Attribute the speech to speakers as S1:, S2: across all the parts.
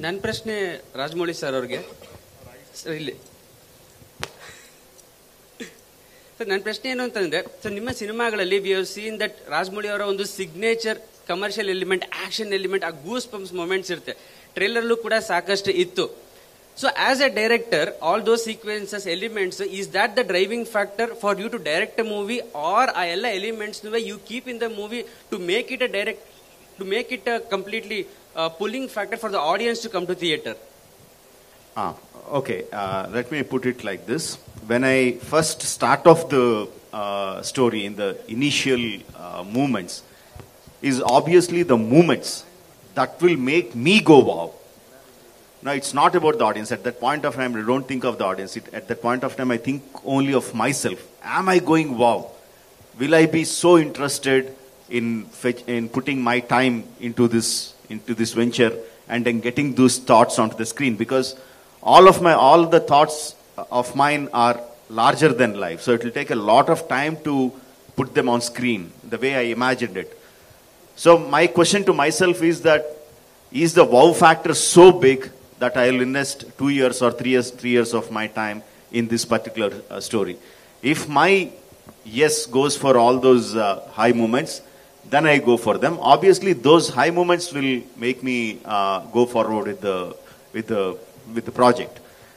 S1: ನನ್ನ ಪ್ರಶ್ನೆ ರಾಜಮೌಳಿ ಸರ್ ಅವ್ರಿಗೆ. ಸರ್ ಇಲ್ಲಿ ಸರ್ ನನ್ನ ಪ್ರಶ್ನೆ ಏನು ಅಂತಂದ್ರೆ, ಸರ್ ನಿಮ್ಮ ಸಿನಿಮಾಗಳಲ್ಲಿ we have seen that Rajamouli ಅವರ ಒಂದು signature commercial element, action element, ಆ ಗೂಸ್ ಪಂಪ್ಸ್ ಮೊಮೆಂಟ್ಸ್ ಇರುತ್ತೆ. ಟ್ರೇಲರ್ಲು ಕೂಡ ಸಾಕಷ್ಟು ಇತ್ತು. So as a director, all those sequences, elements, is that the driving factor for you to direct a movie, or a ella elements you keep in the movie to make it a completely pulling factor for the audience to come to theater?
S2: Okay, let me put it like this. When I first start off the story in the initial movements, is obviously the movements that will make me go wow. No, it's not about the audience. At that point of time, I don't think of the audience. At that point of time, I think only of myself. Am I going wow? Will I be so interested in putting my time into this venture and then getting those thoughts onto the screen? Because all the thoughts of mine are larger than life. So it will take a lot of time to put them on screen the way I imagined it. So my question to myself is that, is the wow factor so big that I will invest 2 years or 3 years of my time in this particular story? If my yes goes for all those high moments, then I go for them. Obviously, those high moments will make me go forward with the project.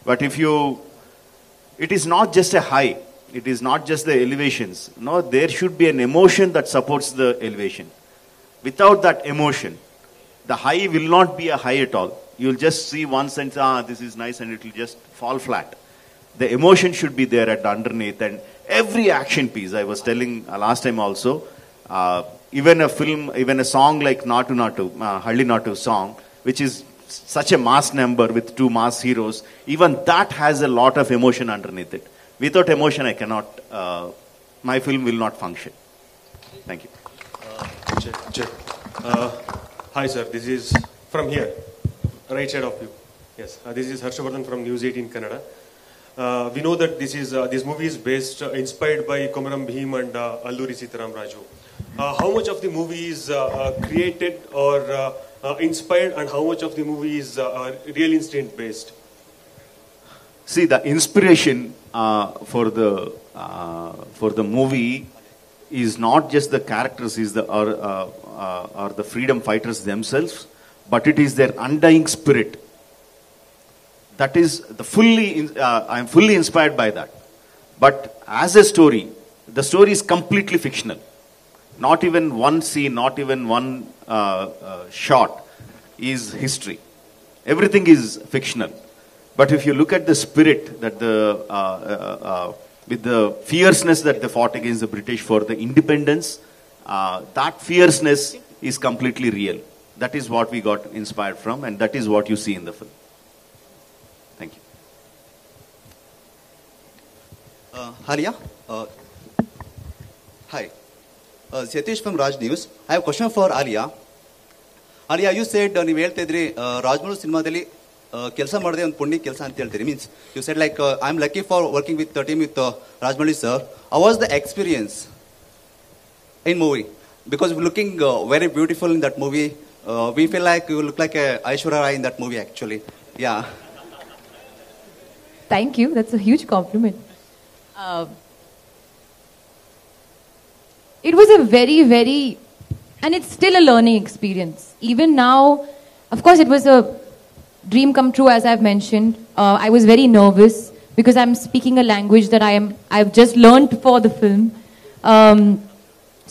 S2: But it is not just a high. It is not just the elevations. No, there should be an emotion that supports the elevation. Without that emotion, the high will not be a high at all. You'll just see once and say, this is nice, and it will just fall flat. The emotion should be there at underneath, and every action piece, I was telling last time also, even a song like Natu Natu, Halli Natu song, which is such a mass number with 2 mass heroes, even that has a lot of emotion underneath it. Without emotion, I cannot, my film will not function. Thank you.
S3: Check. Hi sir, this is from here. Right side of you. Yes, this is Harshavardhan from News 18 Kannada. We know that this movie is inspired by Komaram Bhim and Alluri Sitaram Raju. How much of the movie is created or inspired, and how much of the movie is real instinct based?
S2: See, the inspiration for the movie is not just the characters, or the freedom fighters themselves, but it is their undying spirit. That is I am fully inspired by that. But as a story, the story is completely fictional. Not even one scene, not even one shot is history. Everything is fictional. But if you look at the spirit that with the fierceness that they fought against the British for the independence, that fierceness is completely real. That is what we got inspired from, and that is what you see in the film. Thank you.
S4: Halia? Hi. Satish from Raj News. I have a question for Alia. Alia, you said, ನೀವು ಹೇಳ್ತಾ ಇದ್ರಿ ರಾಜಮೌಳಿ ಸಿನಿಮಾದಲ್ಲಿ ಕೆಲಸ ಮಾಡದೆ ಒಂದು ಪುಣ್ಯ ಕೆಲಸ ಅಂತ ಹೇಳ್ತೀರಿ. Means you said like I am lucky for working with the team with Rajmoli sir. How was the experience in movie? Because looking very beautiful in that movie. We feel like you look like Aishwarya Rai in that movie actually. Yeah.
S5: Thank you. That's a huge compliment. It was a very, very, and it's still a learning experience. Even now, of course, it was a dream come true, as I've mentioned. I was very nervous because I'm speaking a language that I've just learned for the film.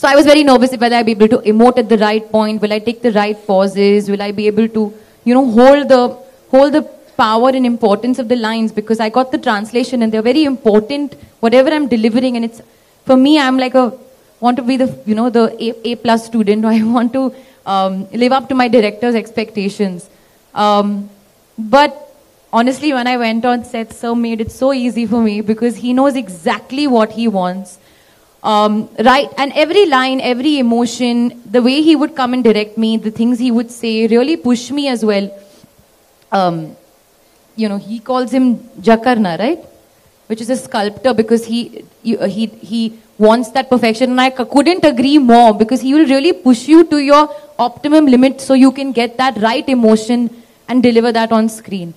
S5: So I was very nervous whether I'd be able to emote at the right point. Will I take the right pauses? Will I be able to, hold the power and importance of the lines? Because I got the translation and they're very important, whatever I'm delivering. And it's, for me, I'm like want to be the A+ student. I want to live up to my director's expectations. But honestly, when I went on set, sir made it so easy for me because he knows exactly what he wants. Right, and every line, every emotion, the way he would come and direct me, the things he would say really pushed me as well. He calls him Jakarna, right? Which is a sculptor, because he wants that perfection. And I couldn't agree more, because he will really push you to your optimum limit so you can get that right emotion and deliver that on screen.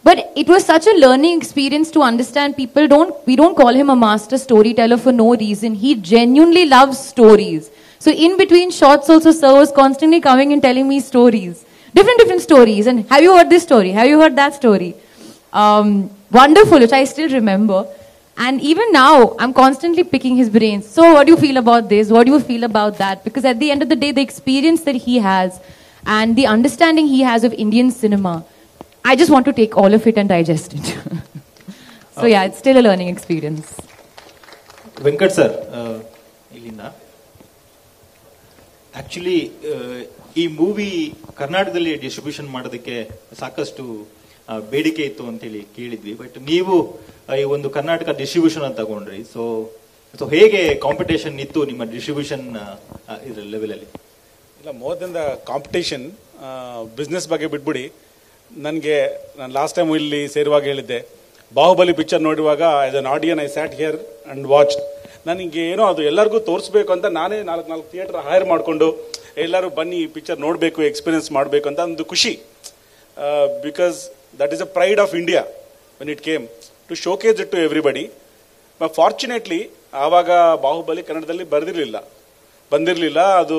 S5: But it was such a learning experience to understand we don't call him a master storyteller for no reason. He genuinely loves stories. So in between shots also, sir was constantly coming and telling me stories. Different stories. And have you heard this story? Have you heard that story? Wonderful, which I still remember. And even now, I'm constantly picking his brains. So what do you feel about this? What do you feel about that? Because at the end of the day, the experience that he has and the understanding he has of Indian cinema, I just want to take all of it and digest it. So yeah, it's still a learning experience.
S6: Venkat sir, ಇಲ್ಲಿಂದ actually ಈ movie ಕರ್ನಾಟಕದಲ್ಲಿ distribution ಮಾಡೋದಕ್ಕೆ ಸಾಕಷ್ಟು ಬೇಡಿಕೆ ಇತ್ತು ಅಂತೇಳಿ ಕೇಳಿದ್ವಿ. But ನೀವು ಈ ಒಂದು ಕರ್ನಾಟಕ ಡಿಸ್ಟ್ರಿಬ್ಯೂಷನ್ ಅಂತ ತಗೊಂಡ್ರಿ. ಸೊ ಹೇಗೆ ಕಾಂಪಿಟೇಷನ್ ಇತ್ತು ನಿಮ್ಮ ಡಿಸ್ಟ್ರಿಬ್ಯೂಷನ್ ಇದ್ರ ಲೆವೆಲ್ ಅಲ್ಲಿ?
S7: ಇಲ್ಲ, more than the competition, business ಬಗ್ಗೆ ಬಿಟ್ಬಿಡಿ. ನಾನು ಲಾಸ್ಟ್ ಟೈಮ್ ಇಲ್ಲಿ ಸೇರುವಾಗ ಹೇಳಿದ್ದೆ, ಬಾಹುಬಲಿ ಪಿಕ್ಚರ್ ನೋಡುವಾಗ as an ಆಡಿಯನ್ I sat here and watch. ನನಗೆ ಏನೋ ಅದು ಎಲ್ಲರಿಗೂ ತೋರಿಸ್ಬೇಕು ಅಂತ ನಾನೇ 4 ಥಿಯೇಟರ್ ಹೈರ್ ಮಾಡಿಕೊಂಡು ಎಲ್ಲರೂ ಬನ್ನಿ ಈ ಪಿಕ್ಚರ್ ನೋಡಬೇಕು, ಎಕ್ಸ್ಪೀರಿಯನ್ಸ್ ಮಾಡಬೇಕು ಅಂತ ಒಂದು ಖುಷಿ. Because that is a pride of India when it came to showcase it to everybody. But fortunately ಆವಾಗ ಬಾಹುಬಲಿ ಕನ್ನಡದಲ್ಲಿ ಬಂದಿರಲಿಲ್ಲ. ಅದು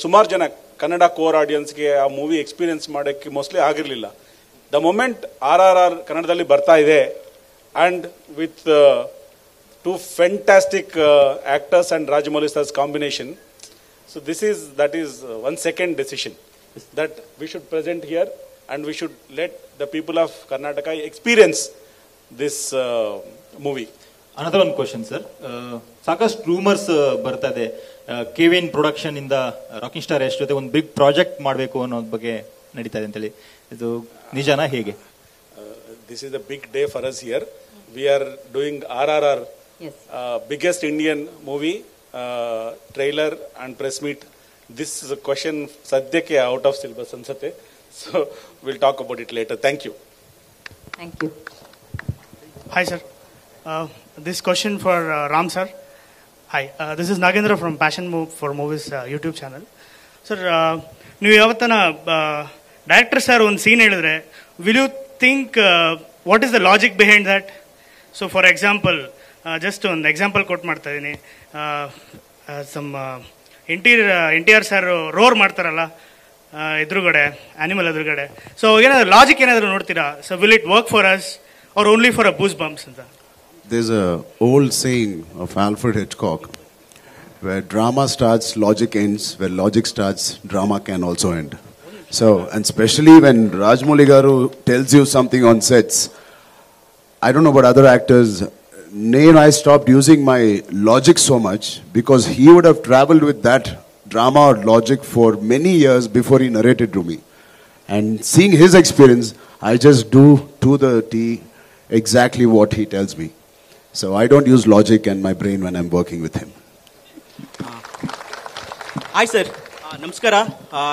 S7: ಸುಮಾರು ಜನ ಕನ್ನಡ ಕೋರ್ ಆಡಿಯನ್ಸ್ಗೆ ಆ ಮೂವಿ ಎಕ್ಸ್ಪೀರಿಯನ್ಸ್ ಮಾಡೋಕ್ಕೆ ಮೋಸ್ಟ್ಲಿ ಆಗಿರಲಿಲ್ಲ. ದ ಮೊಮೆಂಟ್ RRR ಕನ್ನಡದಲ್ಲಿ ಬರ್ತಾ ಇದೆ and with 2 fantastic actors and Rajamouli sir's combination. So that is 1 second decision that we should present here and we should let the people of Karnataka experience this movie.
S6: Another one question, sir. ಸಾಕಷ್ಟು rumours ಬರ್ತಾ ಇದೆ, Kevin production ಇಂದ rocking star Yash ಜೊತೆ ಒಂದು big project ಮಾಡಬೇಕು ಅನ್ನೋದ್ ಬಗ್ಗೆ ನಡೀತಾ ಇದೆ ಅಂತೇಳಿ. ಇದು ನಿಜಾನಾ ಹೇಗೆ?
S7: This is a big day for us here. We are doing RRR, biggest Indian movie, trailer and press meet. This is a question sadyake out of syllabus ansate. So we'll talk about it later. Thank you.
S5: Thank you.
S8: Hi, sir. This question for Ram, sir. Hi, this is Nagendra from Passion for Movies YouTube channel. Sir, ನೀವು ಯಾವತ್ತನ director sir ಒಂದು scene ಹೇಳಿದ್ರೆ, will you think what is the logic behind that? So for example, just ಒಂದು example ಕೊಟ್ಟು ಮಾಡ್ತಾ ಇದ್ದೀನಿ. Some NTR sir ರೋರ್ ಮಾಡ್ತಾರಲ್ಲ ಎದುರುಗಡೆ, ಆನಿಮಲ್ ಎದುರುಗಡೆ. ಸೊ ಏನಾದ್ರು ಲಾಜಿಕ್ ಏನಾದರೂ ನೋಡ್ತೀರಾ? So will it work for us or only for a goosebumps ಅಂತ?
S9: There's a old saying of Alfred Hitchcock, where drama starts, logic ends. Where logic starts, drama can also end. So, and especially when Rajmouli Garu tells you something on sets, I don't know about other actors, I stopped using my logic so much because he would have traveled with that drama or logic for many years before he narrated to me. And seeing his experience, I just do to the T exactly what he tells me. So I don't use logic and my brain when I'm working with him.
S10: Hi sir, ನಮಸ್ಕಾರ.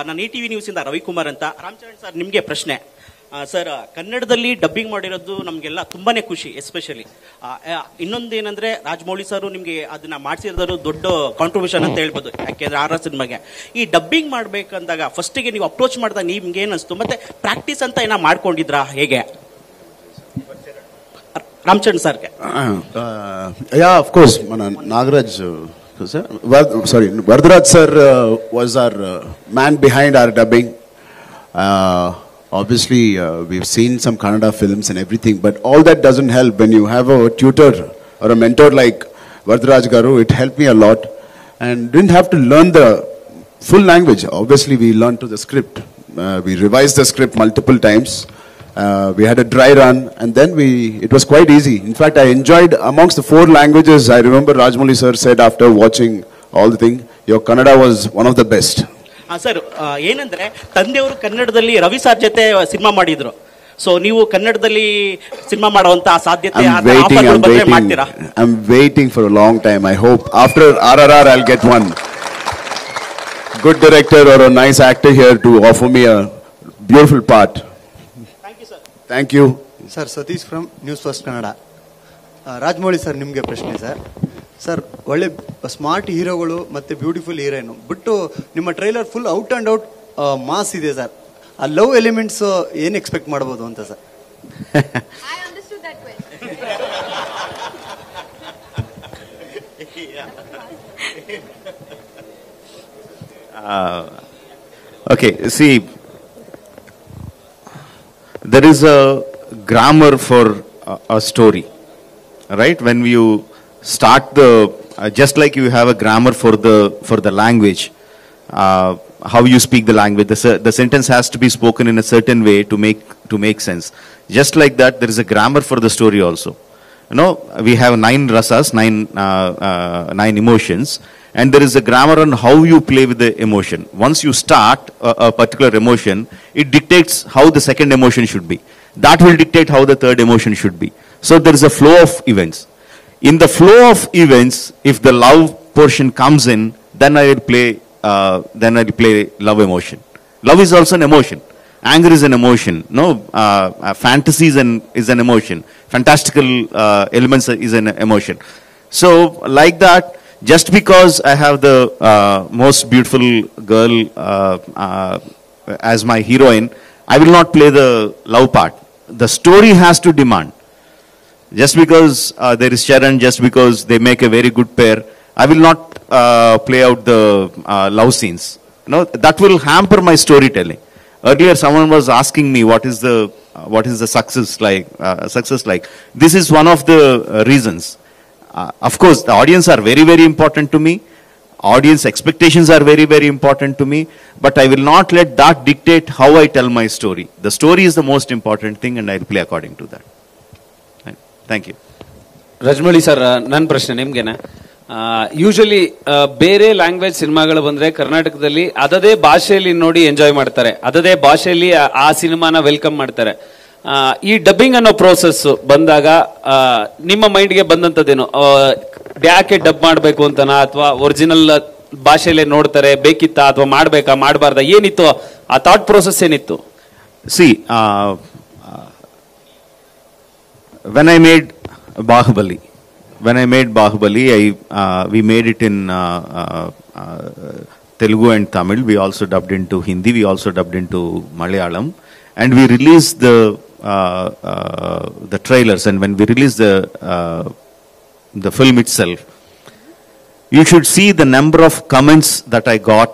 S10: ನಾನು ETV ನ್ಯೂಸಿಂದ Ravikumar ಅಂತ. Ram Charan sir, ನಿಮಗೆ ಪ್ರಶ್ನೆ. Sir, ಕನ್ನಡದಲ್ಲಿ dubbing ಮಾಡಿರೋದು ನಮಗೆಲ್ಲ ತುಂಬಾನೇ ಖುಷಿ. ಎಸ್ಪೆಷಲಿ ಇನ್ನೊಂದೇನಂದ್ರೆ, ರಾಜಮೌಳಿ ಸರ್ ನಿಮಗೆ ಅದನ್ನ ಮಾಡಿಸಿರೋದು ದೊಡ್ಡ ಕಾಂಟ್ರಿಬ್ಯೂಷನ್ ಅಂತ ಹೇಳ್ಬೋದು. ಯಾಕೆಂದ್ರೆ RRR ಸಿನಿಮಾಗೆ ಈ ಡಬ್ಬಿಂಗ್ ಮಾಡ್ಬೇಕಂದಾಗ ಫಸ್ಟಿಗೆ ನೀವು ಅಪ್ರೋಚ್ ಮಾಡಿದಾಗ ನಿಮ್ಗೆ ಏನಿಸ್ತು, ಮತ್ತೆ ಪ್ರಾಕ್ಟೀಸ್ ಅಂತ ಏನೋ ಮಾಡ್ಕೊಂಡಿದ್ರಾ, ಹೇಗೆ? Ramcharan sir.
S9: Yeah, of course. Nagaraj, Vardharaj sir was our man behind our dubbing. Obviously, we've seen some Kannada films and everything, but all that doesn't help when you have a tutor or a mentor like Vardharaj Garu. It helped me a lot, and didn't have to learn the full language. Obviously, we learned to the script. We revised the script multiple times. We had a dry run, and then it was quite easy. In fact, I enjoyed amongst the 4 languages. I remember Rajmouli sir said after watching all the thing, your Kannada was one of the best.
S10: Sir, ಏನಂದ್ರೆ ತಂದೆಯವರು ಕನ್ನಡದಲ್ಲಿ Ravi sir ಜೊತೆ cinema ಮಾಡಿದ್ರು. So ನೀವು ಕನ್ನಡದಲ್ಲಿ cinema ಮಾಡುವಂತ ಸಾಧ್ಯತೆ ಮಾಡ್ತೀರಾ?
S9: I'm waiting for a long time. I hope after RRR I'll get one good director or a nice actor here to offer me a beautiful part. Thank you.
S11: Sir, Satish from News First Kannada. Rajamouli sir, ನಿಮಗೆ ಪ್ರಶ್ನೆ sir. Sir, ಒಳ್ಳೆ smart ಹೀರೋಗಳು ಮತ್ತು beautiful heroine ಬಿಟ್ಟು ನಿಮ್ಮ trailer full out and out mass ಇದೆ sir. ಆ love elements ಏನು ಎಕ್ಸ್ಪೆಕ್ಟ್ ಮಾಡ್ಬೋದು ಅಂತ ಸರ್?
S2: Okay, see, there is a grammar for a story, right? When you start just like you have a grammar for the language, how you speak the language, the sentence has to be spoken in a certain way to make sense. Just like that, there is a grammar for the story also. You know, we have 9 rasas, 9 emotions, and there is a grammar on how you play with the emotion. Once you start a particular emotion, it dictates how the second emotion should be. That will dictate how the third emotion should be. So there is a flow of events. In the flow of events, if the love portion comes in, then I will play love emotion. Love is also an emotion. Anger is an emotion. No, fantasy is an emotion. Fantastical elements is an emotion. So like that, just because I have the most beautiful girl as my heroine, I will not play the love part. The story has to demand. Just because there is Sharan, just because they make a very good pair, I will not play out the love scenes. No, that will hamper my storytelling. Earlier, someone was asking me what is the success like. This is one of the reasons. Of course, the audience are very, very important to me. Audience expectations are very, very important to me. But I will not let that dictate how I tell my story. The story is the most important thing, and I will play according to that. Thank you.
S12: Rajamouli sir, ನನ್ನ ಪ್ರಶ್ನೆ ನಿಮ್ಗೆನೆ. Usually ಬೇರೆ language ಸಿನಿಮಾಗಳು ಬಂದ್ರೆ ಕರ್ನಾಟಕದಲ್ಲಿ ಅದದೇ ಭಾಷೆಯಲ್ಲಿ ನೋಡಿ enjoy ಮಾಡ್ತಾರೆ, ಅದದೇ ಭಾಷೆಯಲ್ಲಿ ಆ ಸಿನಿಮಾನ ವೆಲ್ಕಮ್ ಮಾಡ್ತಾರೆ. ಈ ಡಬ್ಬಿಂಗ್ ಅನ್ನೋ ಪ್ರೋಸೆಸ್ ಬಂದಾಗ ನಿಮ್ಮ ಮೈಂಡ್ಗೆ ಬಂದಂತದೇನು, ಯಾಕೆ ಡಬ್ ಮಾಡಬೇಕು ಅಂತನಾ ಅಥವಾ ಒರಿಜಿನಲ್ ಭಾಷೆಯಲ್ಲೇ ನೋಡ್ತಾರೆ ಬೇಕಿತ್ತಾ ಅಥವಾ ಮಾಡ್ಬೇಕಾ ಮಾಡಬಾರ್ದ, ಏನಿತ್ತು ಆ ಥಾಟ್ ಪ್ರೋಸೆಸ್ ಏನಿತ್ತು?
S2: See, when I made Bahubali, we made it in Telugu and Tamil. We also dubbed into Hindi. We also dubbed into Malayalam, and we released the trailers. And when we released the film itself, you should see the number of comments that I got,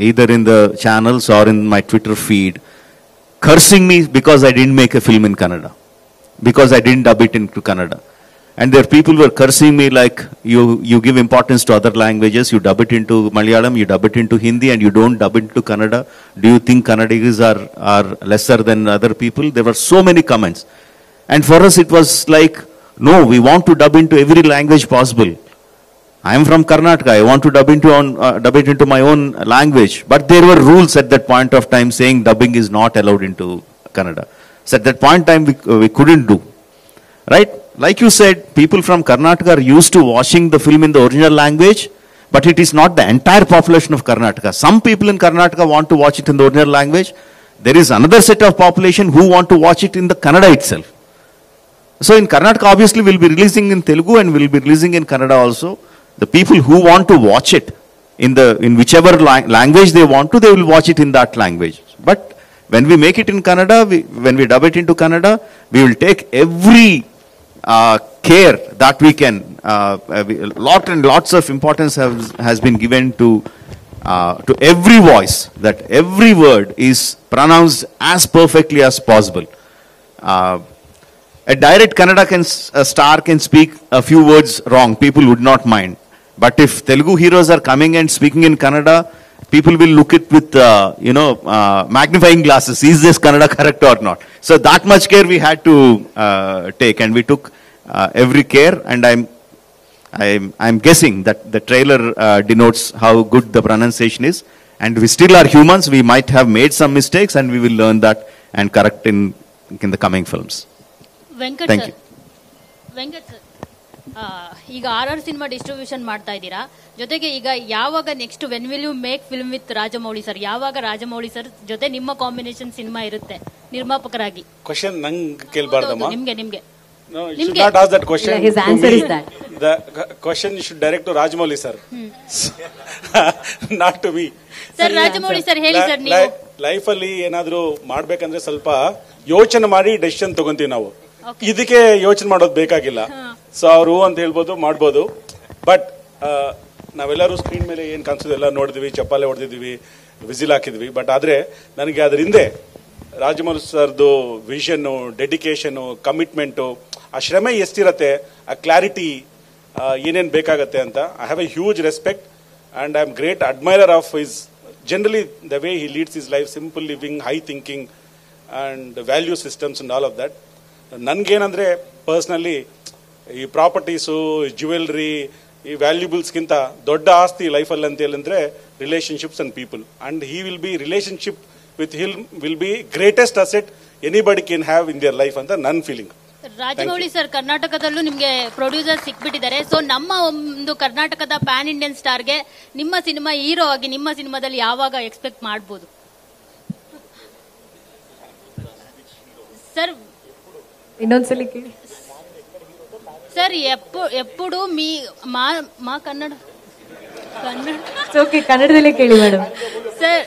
S2: either in the channels or in my Twitter feed, cursing me because I didn't make a film in Kannada, because I didn't dub it into Kannada. And there people were cursing me like, you give importance to other languages, you dub it into Malayalam, you dub it into Hindi, and you don't dub it into Kannada. Do you think Kannadigas are lesser than other people? There were so many comments. And for us it was like, no, we want to dub into every language possible. I am from Karnataka, I want to dub it into my own language. But there were rules at that point of time saying dubbing is not allowed into Kannada. So at that point in time we couldn't do. Right? Like you said, people from Karnataka are used to watching the film in the original language, but it is not the entire population of Karnataka. Some people in Karnataka want to watch it in the original language. There is another set of population who want to watch it in the Kannada itself. So in Karnataka, obviously, we'll be releasing in Telugu and we'll be releasing in Kannada also. The people who want to watch it in whichever language they want to, they will watch it in that language. But when we make it in Kannada, when we dub it into Kannada, we will take every care that we can. Lots of importance has been given to every voice, that every word is pronounced as perfectly as possible. A direct Kannada star can speak a few words wrong, people would not mind. But if Telugu heroes are coming and speaking in Kannada, people will look it with magnifying glasses. Is this Kannada correct or not? So that much care we had to take, and we took every care. And I'm guessing that the trailer denotes how good the pronunciation is. And we still are humans. We might have made some mistakes, and we will learn that and correct in the coming films.
S13: Venkat
S2: Thank
S13: sir,
S2: you.
S13: Venkat sir, ಈಗ RR cinema distribution ಮಾಡ್ತಾ ಇದ್ದೀರಾ, ಜೊತೆಗೆ ಈಗ ಯಾವಾಗ next when will you make film with Rajamouli sir, ಯಾವಾಗ Rajamouli sir ಜೊತೆ ನಿಮ್ಮ combination cinema ಇರುತ್ತೆ ನಿರ್ಮಾಪಕರಾಗಿ?
S7: ಕ್ವಶನ್ ನಂಗೆ ಕೇಳಬಾರ್ದಮ್ಮ.
S13: ನಿಮ್ಗೆ
S7: No, you should not ask that question.
S5: His answer is that.
S7: The question you should direct to Rajmouli sir. Not to me.
S13: Sir Rajamouli sir ಹೇಳಿ sir, ನೀವು
S7: ಲೈಫಲ್ಲಿ ಏನಾದರೂ ಮಾಡ್ಬೇಕಂದ್ರೆ ಸ್ವಲ್ಪ ಯೋಚನೆ ಮಾಡಿ ಡೆಸಿಷನ್ ತಗೊಂತೀವಿ ನಾವು. ಇದಕ್ಕೆ ಯೋಚನೆ ಮಾಡೋದು ಬೇಕಾಗಿಲ್ಲ. ಸೊ ಅವರು ಅಂತ ಹೇಳ್ಬೋದು, ಮಾಡ್ಬೋದು. ಬಟ್ ನಾವೆಲ್ಲರೂ ಸ್ಕ್ರೀನ್ ಮೇಲೆ ಏನು ಕಾಣಿಸೋದೆಲ್ಲ ನೋಡಿದ್ವಿ, ಚಪ್ಪಾಲೆ ಹೊಡೆದಿದ್ವಿ, ವಿಸಿಲ್ ಹಾಕಿದ್ವಿ. ಬಟ್ ಆದರೆ ನನಗೆ ಅದ್ರ ಹಿಂದೆ ರಾಜಮೌಳಿ ಸರ್ದು ವಿಷನ್ನು, ಡೆಡಿಕೇಶನು, ಕಮಿಟ್ಮೆಂಟು, ಆ ಶ್ರಮೆ ಎಷ್ಟಿರತ್ತೆ, ಆ ಕ್ಲಾರಿಟಿ ಏನೇನು ಬೇಕಾಗತ್ತೆ ಅಂತ. I have A huge respect and I am great admirer of his generally the way he leads his life, simple living, high thinking and value systems and all of that. ನನಗೇನಂದರೆ personally ಈ properties, jewellery, ಈ ವ್ಯಾಲ್ಯೂಬಲ್ಸ್ಗಿಂತ ದೊಡ್ಡ ಆಸ್ತಿ ಲೈಫಲ್ಲಿ ಅಂತ ಹೇಳಿದ್ರೆ relationships and people. And he will be relationship with he'll will be greatest asset anybody can have in their life ಅಂತ ನನ್ನ ಫೀಲಿಂಗ್.
S13: ರಾಜಮೌಳಿ ಸರ್, ಕರ್ನಾಟಕದಲ್ಲೂ ನಿಮಗೆ ಪ್ರೊಡ್ಯೂಸರ್ ಸಿಕ್ಬಿಟ್ಟಿದ್ದಾರೆ. ಸೊ ನಮ್ಮ ಒಂದು ಕರ್ನಾಟಕದ ಪ್ಯಾನ್ ಇಂಡಿಯನ್ ಸ್ಟಾರ್ಗೆ ನಿಮ್ಮ ಸಿನಿಮಾ ಹೀರೋ ಆಗಿ ನಿಮ್ಮ ಸಿನಿಮಾದಲ್ಲಿ ಯಾವಾಗ ಎಕ್ಸ್ಪೆಕ್ಟ್ ಮಾಡಬಹುದು ಸರ್?
S5: ಇನ್ನೊಂದ್ಸಲಿ ಕೇಳಿ
S13: ಸರ್. ಎప్పుడు మీ మా ಕನ್ನಡ
S5: ಓಕೆ, ಕನ್ನಡದಲ್ಲೇ ಕೇಳಿ ಮೇಡಮ್.
S13: ಸರ್,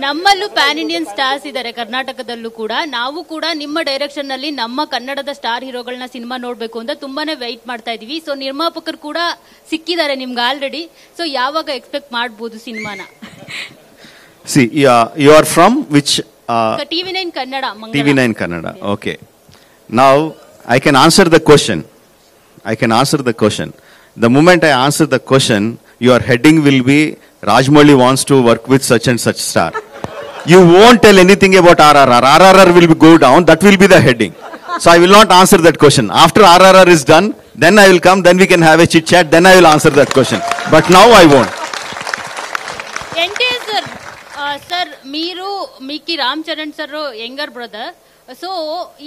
S13: ನಮ್ಮಲ್ಲೂ ಪ್ಯಾನ್ ಇಂಡಿಯನ್ ಸ್ಟಾರ್ಸ್ ಇದ್ದಾರೆ ಕರ್ನಾಟಕದಲ್ಲೂ ಕೂಡ. ನಾವು ಕೂಡ ನಿಮ್ಮ ಡೈರೆಕ್ಷನ್ ನಲ್ಲಿ ನಮ್ಮ ಕನ್ನಡದ ಸ್ಟಾರ್ ಹೀರೋಗಳನ್ನ ಸಿನಿಮಾ ನೋಡ್ಬೇಕು ಅಂತ ತುಂಬಾನೇ ವೆಯ್ಟ್ ಮಾಡ್ತಾ ಇದೀವಿ. ಸೊ ನಿರ್ಮಾಪಕರು ಕೂಡ ಸಿಕ್ಕಿದ್ದಾರೆ ನಿಮ್ಗೆ ಆಲ್ರೆಡಿ. ಸೊ ಯಾವಾಗ ಎಕ್ಸ್ಪೆಕ್ಟ್ ಮಾಡಬಹುದು ಸಿನಿಮಾನ?
S2: See, you are from which?
S13: TV9 Kannada.
S2: TV9 Kannada. Okay. Now I can answer the question. The moment I answer the question, your heading will be Rajmouli wants to work with such and such star. You won't tell anything about RRR. RRR will go down. That will be the heading. So I will not answer that question. After RRR is done, then I will come. Then we can have a chit chat. Then I will answer that question. But now I won't.
S13: NTR sir, sir, మీరు మీకి Ram Charan sir younger brother. So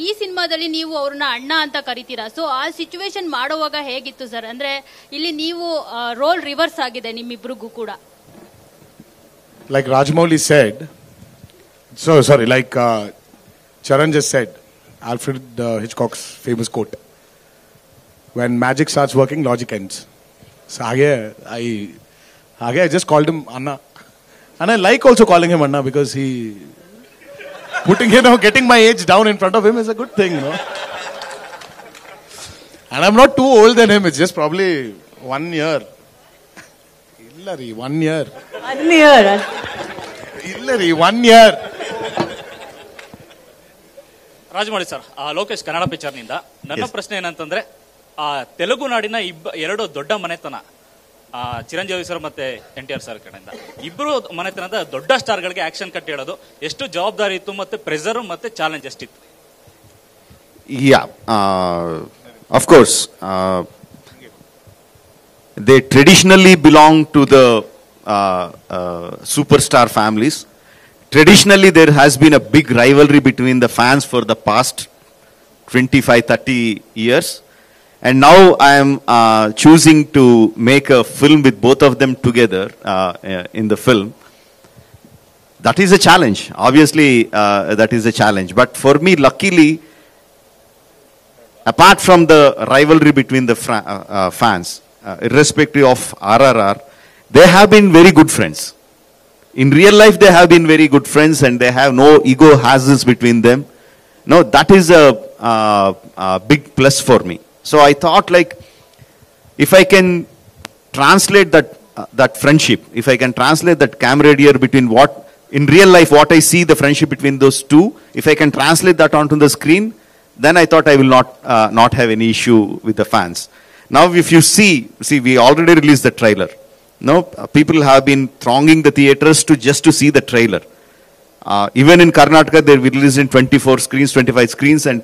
S13: ಈ ಸಿನಿಮಾದಲ್ಲಿ ನೀವು ಅವ್ರನ್ನ ಅಣ್ಣ ಅಂತ ಕರಿತೀರಾ. So ಆ situation ಮಾಡುವಾಗ ಹೇಗಿತ್ತು ಸರ್? ಅಂದ್ರೆ ಇಲ್ಲಿ ನೀವು ರೋಲ್ ರಿವರ್ಸ್ ಆಗಿದೆ ನಿಮ್ಮಿಬ್ರಿಗೂ ಕೂಡ.
S14: Like Rajmouli said, like Charan just said, Alfred Hitchcock's famous quote, when magic starts working, logic ends. So I just called him Anna. And I like also calling him Anna because he getting my age down in front of him is a good thing, no? And I'm not too old than him, it's just probably 1 year. Illari, 1 year.
S5: 1 year.
S14: Illari, 1 year.
S15: Rajamouli sir, Lokesh Kannada ಪಿಕ್ಚರ್ನಿಂದ ನನ್ನ ಪ್ರಶ್ನೆ ಏನಂತಂದ್ರೆ, ತೆಲುಗು ನಾಡಿನ ಎರಡು ದೊಡ್ಡ ಮನೆತನ, Chiranjeevi sir ಮತ್ತೆ NTR sir ಕಡೆಯಿಂದ ಇಬ್ಬರು ಮನೆತನದ ದೊಡ್ಡ ಸ್ಟಾರ್ಗಳಿಗೆ ಆಕ್ಷನ್ ಕಟ್ ಹೇಳೋದು ಎಷ್ಟು ಜವಾಬ್ದಾರಿ ಇತ್ತು, ಮತ್ತೆ ಪ್ರೆಷರ್ ಮತ್ತೆ ಚಾಲೆಂಜ್ ಎಷ್ಟಿತ್ತು?
S2: Of course, they traditionally belong to the superstar families. Traditionally, there has been a big rivalry between the fans for the past 25-30 years. And now I am choosing to make a film with both of them together in the film. That is a challenge. Obviously, that is a challenge. But for me, luckily, apart from the rivalry between the fans, irrespective of RRR, they have been very good friends. In real life, they have been very good friends and they have no ego hazards between them. No, that is a big plus for me. So I thought, like, if I can translate that friendship, if I can translate that camaraderie between what, in real life, what I see the friendship between those two, if I can translate that onto the screen, then I thought I will not have any issue with the fans. Now, if you see, we already released the trailer. No, people have been thronging the theaters just to see the trailer. Even in Karnataka, they released in 24 screens, 25 screens, and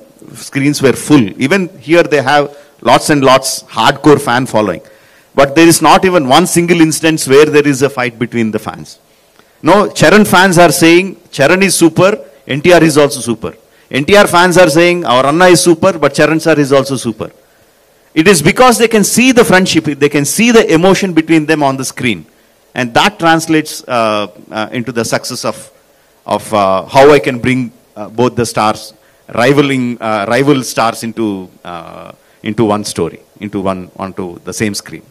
S2: screens were full. Even here, they have lots and lots hardcore fan following. But there is not even one single instance where there is a fight between the fans. No, Charan fans are saying Charan is super, NTR is also super. NTR fans are saying our Anna is super, but Charan sir is also super. It is because they can see the friendship, they can see the emotion between them on the screen. And that translates into the success of how I can bring both the stars, rival stars into one story, onto the same screen.